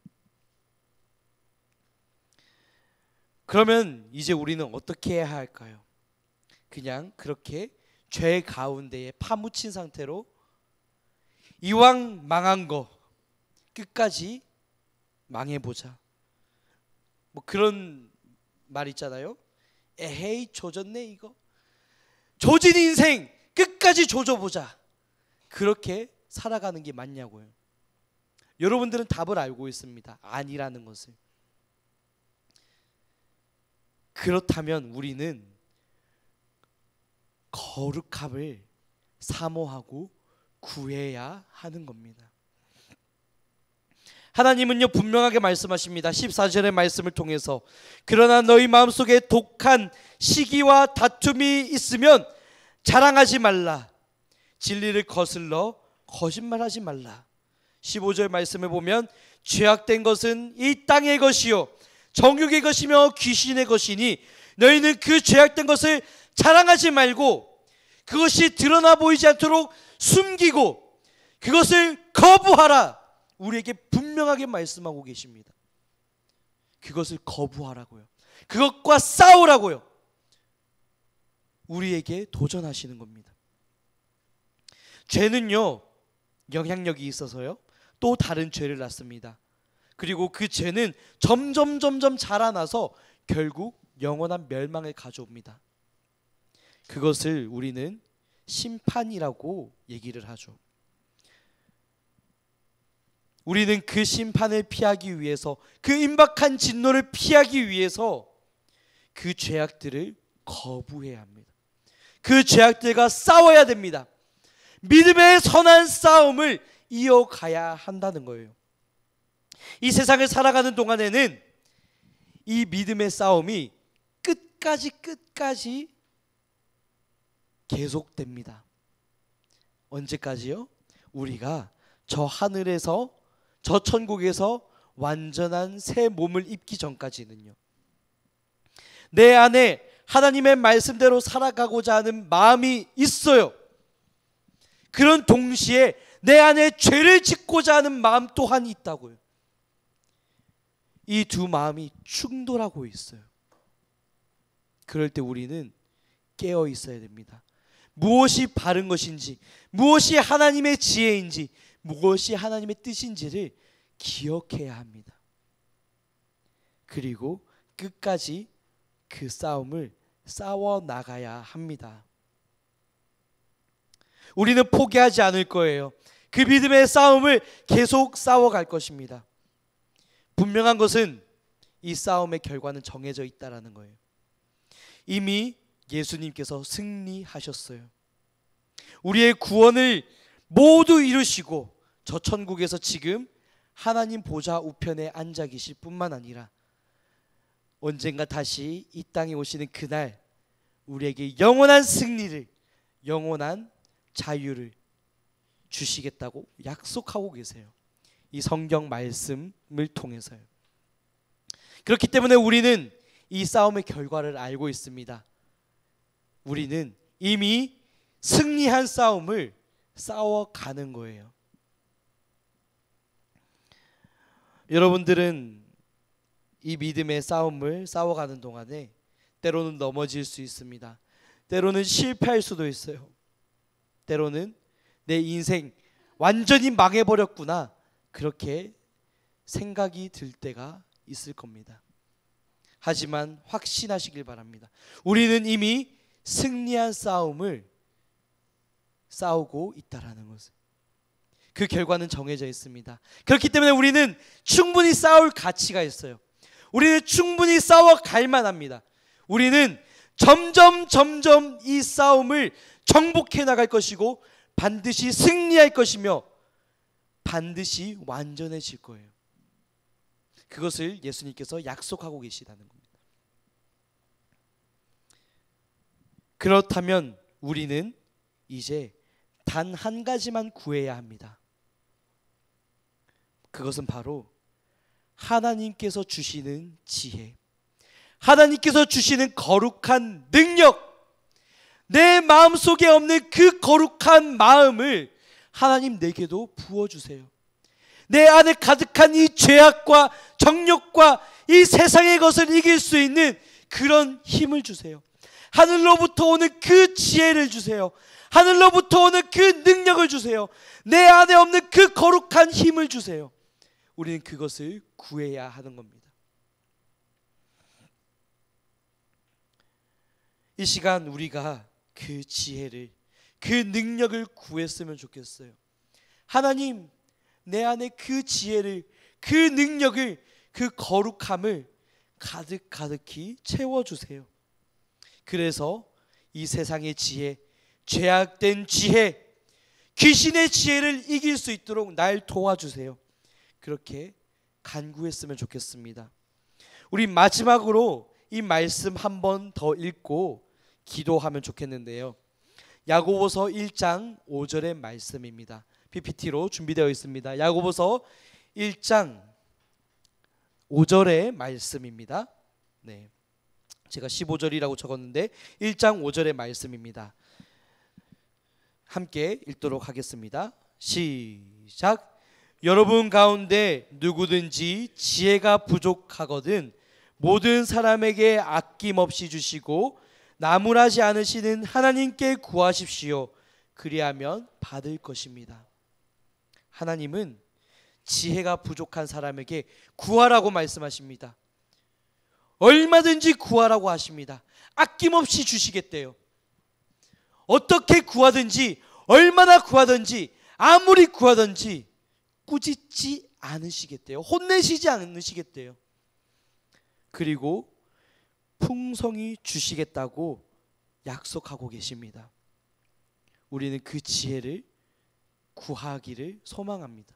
그러면 이제 우리는 어떻게 해야 할까요? 그냥 그렇게 죄 가운데에 파묻힌 상태로 이왕 망한 거 끝까지 망해보자. 뭐 그런 말 있잖아요. 에헤이 조졌네 이거. 조진 인생 끝까지 조져보자. 그렇게 살아가는 게 맞냐고요. 여러분들은 답을 알고 있습니다. 아니라는 것을. 그렇다면 우리는 거룩함을 사모하고 구해야 하는 겁니다. 하나님은요 분명하게 말씀하십니다. 14절의 말씀을 통해서 그러나 너희 마음속에 독한 시기와 다툼이 있으면 자랑하지 말라. 진리를 거슬러 거짓말하지 말라. 15절 말씀을 보면 죄악된 것은 이 땅의 것이요 정욕의 것이며 귀신의 것이니 너희는 그 죄악된 것을 자랑하지 말고 그것이 드러나 보이지 않도록 숨기고 그것을 거부하라. 우리에게 분명하게 말씀하고 계십니다. 그것을 거부하라고요. 그것과 싸우라고요. 우리에게 도전하시는 겁니다. 죄는요 영향력이 있어서요 또 다른 죄를 낳습니다. 그리고 그 죄는 점점 자라나서 결국 영원한 멸망을 가져옵니다. 그것을 우리는 심판이라고 얘기를 하죠. 우리는 그 심판을 피하기 위해서, 그 임박한 진노를 피하기 위해서 그 죄악들을 거부해야 합니다. 그 죄악들과 싸워야 됩니다. 믿음의 선한 싸움을 이어가야 한다는 거예요. 이 세상을 살아가는 동안에는 이 믿음의 싸움이 끝까지 계속됩니다. 언제까지요? 우리가 저 하늘에서, 저 천국에서 완전한 새 몸을 입기 전까지는요. 내 안에 하나님의 말씀대로 살아가고자 하는 마음이 있어요. 그런 동시에 내 안에 죄를 짓고자 하는 마음 또한 있다고요. 이 두 마음이 충돌하고 있어요. 그럴 때 우리는 깨어 있어야 됩니다. 무엇이 바른 것인지, 무엇이 하나님의 지혜인지, 무엇이 하나님의 뜻인지를 기억해야 합니다. 그리고 끝까지 그 싸움을 싸워 나가야 합니다. 우리는 포기하지 않을 거예요. 그 믿음의 싸움을 계속 싸워갈 것입니다. 분명한 것은 이 싸움의 결과는 정해져 있다라는 거예요. 이미 예수님께서 승리하셨어요. 우리의 구원을 모두 이루시고 저 천국에서 지금 하나님 보좌 우편에 앉아 계실 뿐만 아니라 언젠가 다시 이 땅에 오시는 그날 우리에게 영원한 승리를, 영원한 자유를 주시겠다고 약속하고 계세요. 이 성경 말씀을 통해서요. 그렇기 때문에 우리는 이 싸움의 결과를 알고 있습니다. 우리는 이미 승리한 싸움을 싸워가는 거예요. 여러분들은 이 믿음의 싸움을 싸워가는 동안에 때로는 넘어질 수 있습니다. 때로는 실패할 수도 있어요. 때로는 내 인생 완전히 망해버렸구나, 그렇게 생각이 들 때가 있을 겁니다. 하지만 확신하시길 바랍니다. 우리는 이미 승리한 싸움을 싸우고 있다라는 것을. 그 결과는 정해져 있습니다. 그렇기 때문에 우리는 충분히 싸울 가치가 있어요. 우리는 충분히 싸워갈 만합니다. 우리는 점점 이 싸움을 정복해 나갈 것이고 반드시 승리할 것이며 반드시 완전해질 거예요. 그것을 예수님께서 약속하고 계시다는 겁니다. 그렇다면 우리는 이제 단 한 가지만 구해야 합니다. 그것은 바로 하나님께서 주시는 지혜, 하나님께서 주시는 거룩한 능력, 내 마음속에 없는 그 거룩한 마음을 하나님 내게도 부어주세요. 내 안에 가득한 이 죄악과 정욕과 이 세상의 것을 이길 수 있는 그런 힘을 주세요. 하늘로부터 오는 그 지혜를 주세요. 하늘로부터 오는 그 능력을 주세요. 내 안에 없는 그 거룩한 힘을 주세요. 우리는 그것을 구해야 하는 겁니다. 이 시간 우리가 그 지혜를, 그 능력을 구했으면 좋겠어요. 하나님, 내 안에 그 지혜를, 그 능력을, 그 거룩함을 가득히 채워주세요. 그래서 이 세상의 지혜, 죄악된 지혜, 귀신의 지혜를 이길 수 있도록 날 도와주세요. 그렇게 간구했으면 좋겠습니다. 우리 마지막으로 이 말씀 한 번 더 읽고 기도하면 좋겠는데요. 야고보서 1장 5절의 말씀입니다. PPT로 준비되어 있습니다. 야고보서 1장 5절의 말씀입니다. 네, 제가 15절이라고 적었는데 1장 5절의 말씀입니다. 함께 읽도록 하겠습니다. 시작. 여러분 가운데 누구든지 지혜가 부족하거든 모든 사람에게 아낌없이 주시고 나무라지 않으시는 하나님께 구하십시오. 그리하면 받을 것입니다. 하나님은 지혜가 부족한 사람에게 구하라고 말씀하십니다. 얼마든지 구하라고 하십니다. 아낌없이 주시겠대요. 어떻게 구하든지, 얼마나 구하든지, 아무리 구하든지 꾸짖지 않으시겠대요. 혼내시지 않으시겠대요. 그리고 풍성히 주시겠다고 약속하고 계십니다. 우리는 그 지혜를 구하기를 소망합니다.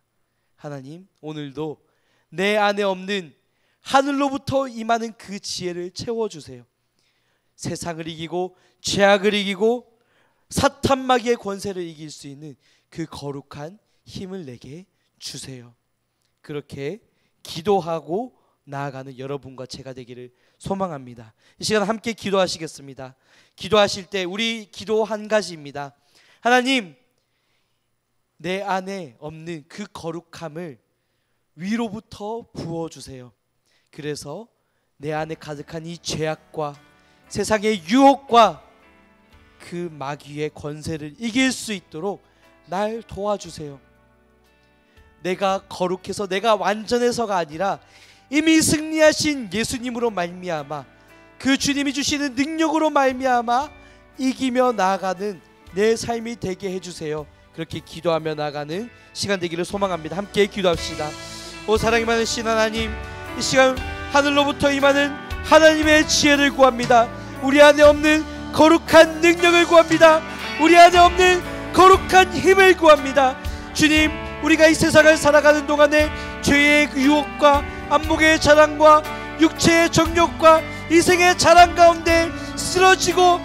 하나님, 오늘도 내 안에 없는 하늘로부터 임하는 그 지혜를 채워주세요. 세상을 이기고 죄악을 이기고 사탄 마귀의 권세를 이길 수 있는 그 거룩한 힘을 내게 주세요. 그렇게 기도하고 나아가는 여러분과 제가 되기를 소망합니다. 이 시간 함께 기도하시겠습니다. 기도하실 때 우리 기도 한 가지입니다. 하나님, 내 안에 없는 그 거룩함을 위로부터 부어주세요. 그래서 내 안에 가득한 이 죄악과 세상의 유혹과 그 마귀의 권세를 이길 수 있도록 날 도와주세요. 내가 거룩해서 내가 완전해서가 아니라 이미 승리하신 예수님으로 말미암아 그 주님이 주시는 능력으로 말미암아 이기며 나아가는 내 삶이 되게 해주세요. 그렇게 기도하며 나아가는 시간 되기를 소망합니다. 함께 기도합시다. 오 사랑이 많으신 하나님, 이 시간 하늘로부터 임하는 하나님의 지혜를 구합니다. 우리 안에 없는 거룩한 능력을 구합니다. 우리 안에 없는 거룩한 힘을 구합니다. 주님, 우리가 이 세상을 살아가는 동안에 죄의 유혹과 안목의 자랑과 육체의 정욕과 이생의 자랑 가운데 쓰러지고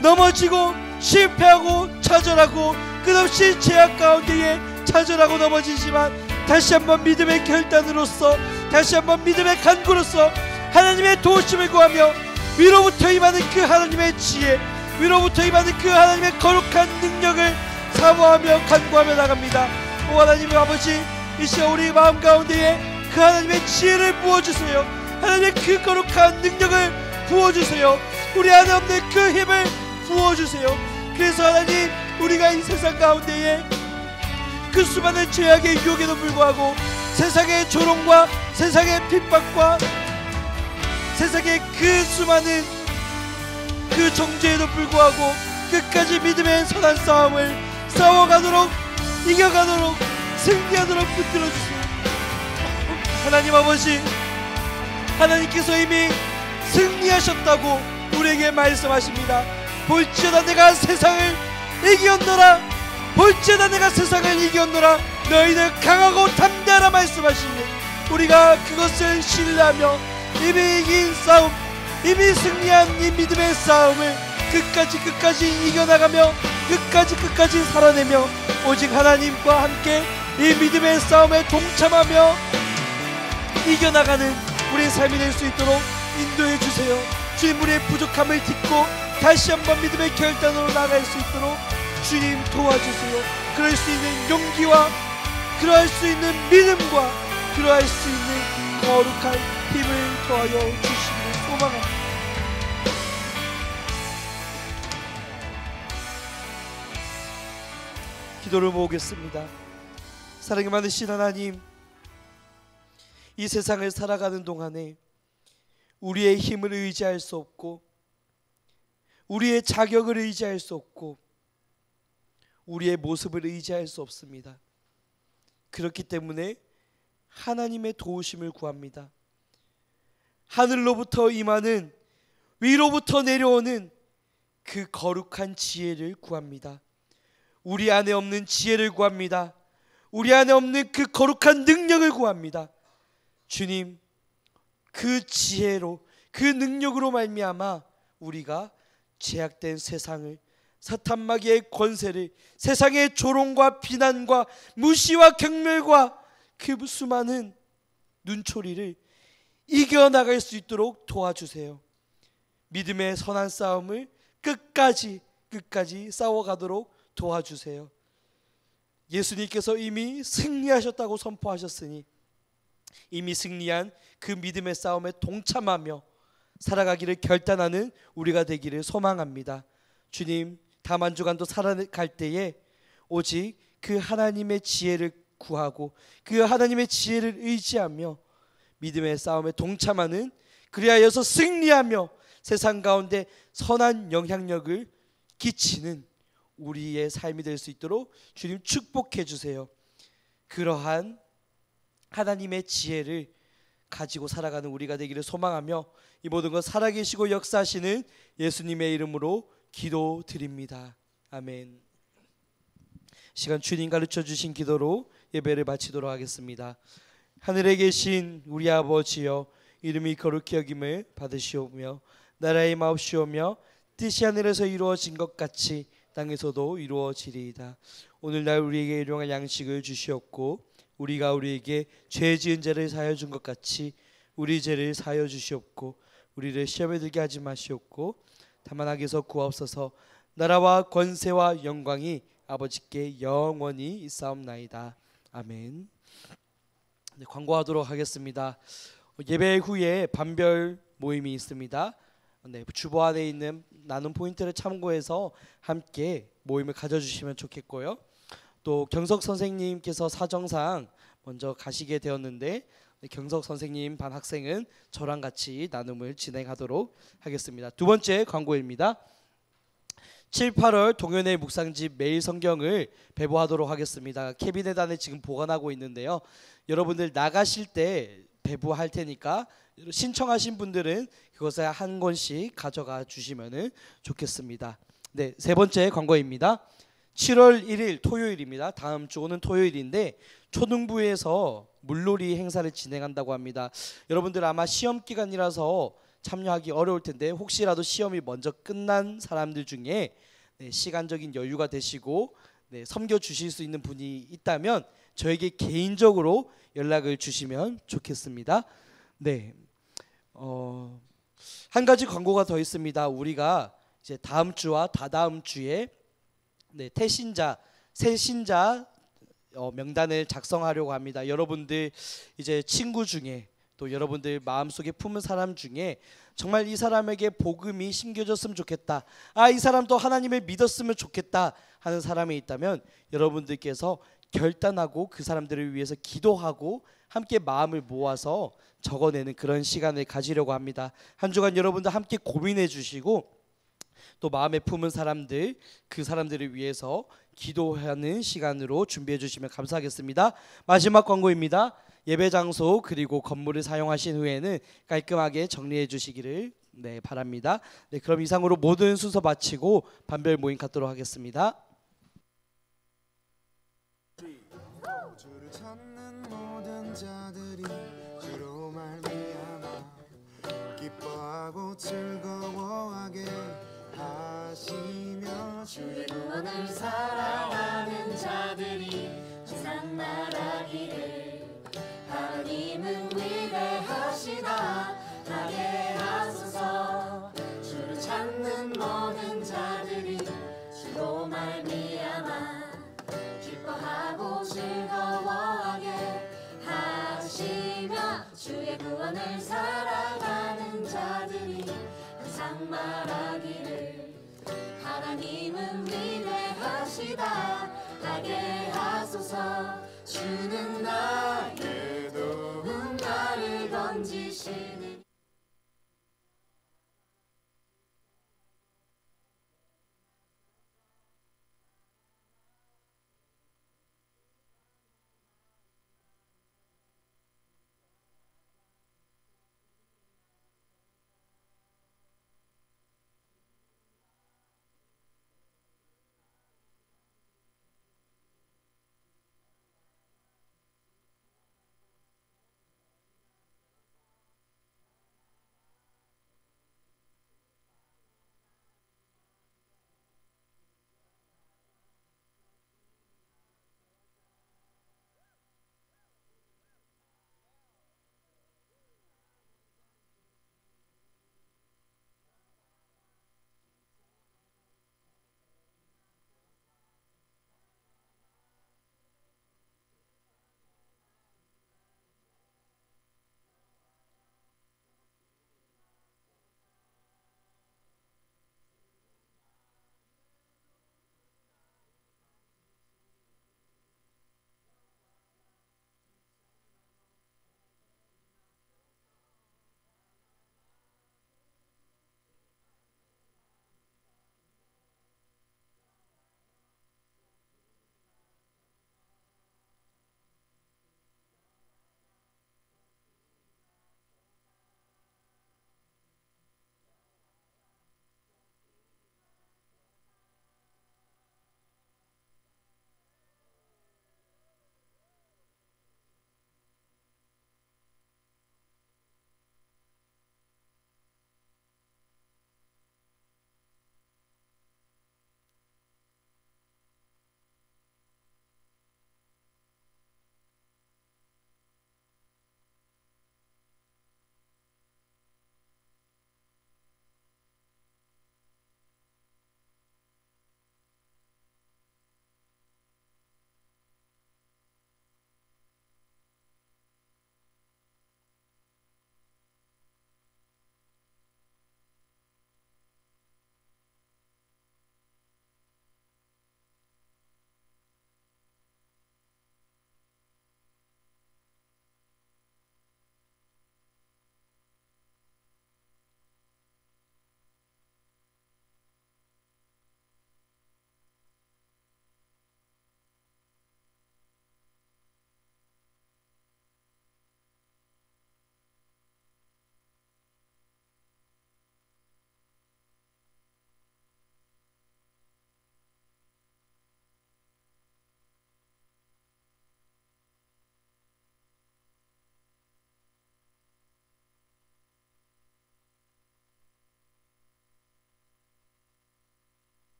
넘어지고 실패하고 좌절하고 끝없이 죄악 가운데에 좌절하고 넘어지지만 다시 한번 믿음의 결단으로서, 다시 한번 믿음의 간구로서 하나님의 도우심을 구하며 위로부터 임하는 그 하나님의 지혜, 위로부터 임하는 그 하나님의 거룩한 능력을 사모하며 간구하며 나갑니다. 오 하나님의 아버지, 이 시간 우리 마음 가운데에 그 하나님의 지혜를 부어주세요. 하나님의 그 거룩한 능력을 부어주세요. 우리 안에 없는 그 힘을 부어주세요. 그래서 하나님, 우리가 이 세상 가운데에 그 수많은 죄악의 유혹에도 불구하고 세상의 조롱과 세상의 핍박과 세상의 그 수많은 그 정죄에도 불구하고 끝까지 믿음의 선한 싸움을 싸워가도록, 이겨가도록, 승리하도록 붙들어주세요. 하나님 아버지, 하나님께서 이미 승리하셨다고 우리에게 말씀하십니다. 볼지어다 내가 세상을 이겼노라, 볼지어다 내가 세상을 이겼노라, 너희는 강하고 담대하라 말씀하시니 우리가 그것을 신뢰하며 이미 이긴 싸움, 이미 승리한 이 믿음의 싸움을 끝까지 이겨나가며 끝까지 살아내며 오직 하나님과 함께 이 믿음의 싸움에 동참하며 이겨나가는 우리의 삶이 될 수 있도록 인도해 주세요. 주님, 우리의 부족함을 딛고 다시 한번 믿음의 결단으로 나아갈 수 있도록 주님 도와주세요. 그럴 수 있는 용기와 그러할 수 있는 믿음과 그러할 수 있는 거룩한 힘을 더하여 주시기를 소망합니다. 기도를 모으겠습니다. 사랑이 많으신 하나님, 이 세상을 살아가는 동안에 우리의 힘을 의지할 수 없고 우리의 자격을 의지할 수 없고 우리의 모습을 의지할 수 없습니다. 그렇기 때문에 하나님의 도우심을 구합니다. 하늘로부터 임하는, 위로부터 내려오는 그 거룩한 지혜를 구합니다. 우리 안에 없는 지혜를 구합니다. 우리 안에 없는 그 거룩한 능력을 구합니다. 주님, 그 지혜로, 그 능력으로 말미암아 우리가 죄악된 세상을, 사탄 마귀의 권세를, 세상의 조롱과 비난과 무시와 경멸과 그 수많은 눈초리를 이겨나갈 수 있도록 도와주세요. 믿음의 선한 싸움을 끝까지 싸워가도록 도와주세요. 예수님께서 이미 승리하셨다고 선포하셨으니 이미 승리한 그 믿음의 싸움에 동참하며 살아가기를 결단하는 우리가 되기를 소망합니다. 주님, 다만주간도 살아갈 때에 오직 그 하나님의 지혜를 구하고 그 하나님의 지혜를 의지하며 믿음의 싸움에 동참하는, 그리하여서 승리하며 세상 가운데 선한 영향력을 끼치는 우리의 삶이 될 수 있도록 주님 축복해 주세요. 그러한 하나님의 지혜를 가지고 살아가는 우리가 되기를 소망하며 이 모든 것 살아계시고 역사하시는 예수님의 이름으로 기도드립니다. 아멘. 시간 주님 가르쳐 주신 기도로 예배를 마치도록 하겠습니다. 하늘에 계신 우리 아버지여, 이름이 거룩히 여김을 받으시오며 나라의 마옵시오며 뜻이 하늘에서 이루어진 것 같이 땅에서도 이루어지리이다. 오늘날 우리에게 일용할 양식을 주시옵고 우리가 우리에게 죄 지은 자를 사하여 준 것 같이 우리 죄를 사하여 주시옵고 우리를 시험에 들게 하지 마시옵고 다만 악에서 구하옵소서. 나라와 권세와 영광이 아버지께 영원히 있사옵나이다. 아멘. 네, 광고하도록 하겠습니다. 예배 후에 반별 모임이 있습니다. 네, 주보 안에 있는 나눔 포인트를 참고해서 함께 모임을 가져주시면 좋겠고요. 또 경석 선생님께서 사정상 먼저 가시게 되었는데 경석 선생님 반 학생은 저랑 같이 나눔을 진행하도록 하겠습니다. 두 번째 광고입니다. 7, 8월 동현의 묵상집 매일 성경을 배부하도록 하겠습니다. 캐비넷 안에 지금 보관하고 있는데요. 여러분들 나가실 때 배부할 테니까 신청하신 분들은 그것을 한 권씩 가져가 주시면 좋겠습니다. 네, 세 번째 광고입니다. 7월 1일 토요일입니다. 다음 주 오는 토요일인데 초등부에서 물놀이 행사를 진행한다고 합니다. 여러분들 아마 시험 기간이라서 참여하기 어려울 텐데 혹시라도 시험이 먼저 끝난 사람들 중에 시간적인 여유가 되시고 섬겨 주실 수 있는 분이 있다면 저에게 개인적으로 연락을 주시면 좋겠습니다. 네, 한 가지 광고가 더 있습니다. 우리가 이제 다음 주와 다다음 주에 새신자 명단을 작성하려고 합니다. 여러분들 이제 친구 중에 또 여러분들 마음속에 품은 사람 중에 정말 이 사람에게 복음이 심겨졌으면 좋겠다, 이 사람도 하나님을 믿었으면 좋겠다 하는 사람이 있다면 여러분들께서 결단하고 그 사람들을 위해서 기도하고 함께 마음을 모아서 적어내는 그런 시간을 가지려고 합니다. 한 주간 여러분들 함께 고민해 주시고 또 마음에 품은 사람들, 그 사람들을 위해서 기도하는 시간으로 준비해 주시면 감사하겠습니다. 마지막 광고입니다. 예배 장소 그리고 건물을 사용하신 후에는 깔끔하게 정리해 주시기를 바랍니다. 그럼 이상으로 모든 순서 마치고 반별 모임 갖도록 하겠습니다.
주를 찾는 모든 자들이 주로 말미암아 기뻐하고 즐거워하게 하시며
주의 구원을 사랑하는 자들이 항상 말하기를 하나님은 위대하시다 하게 하소서. 주를 찾는 모든 자들이 주로 말미암아 기뻐하고 즐거워하게 하시며 주의 구원을 사랑하는 자들이 항상 말하기를 하나님은 위대하시다 하게 하소서. 주는 나의 도움 나를 던지시는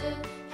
예수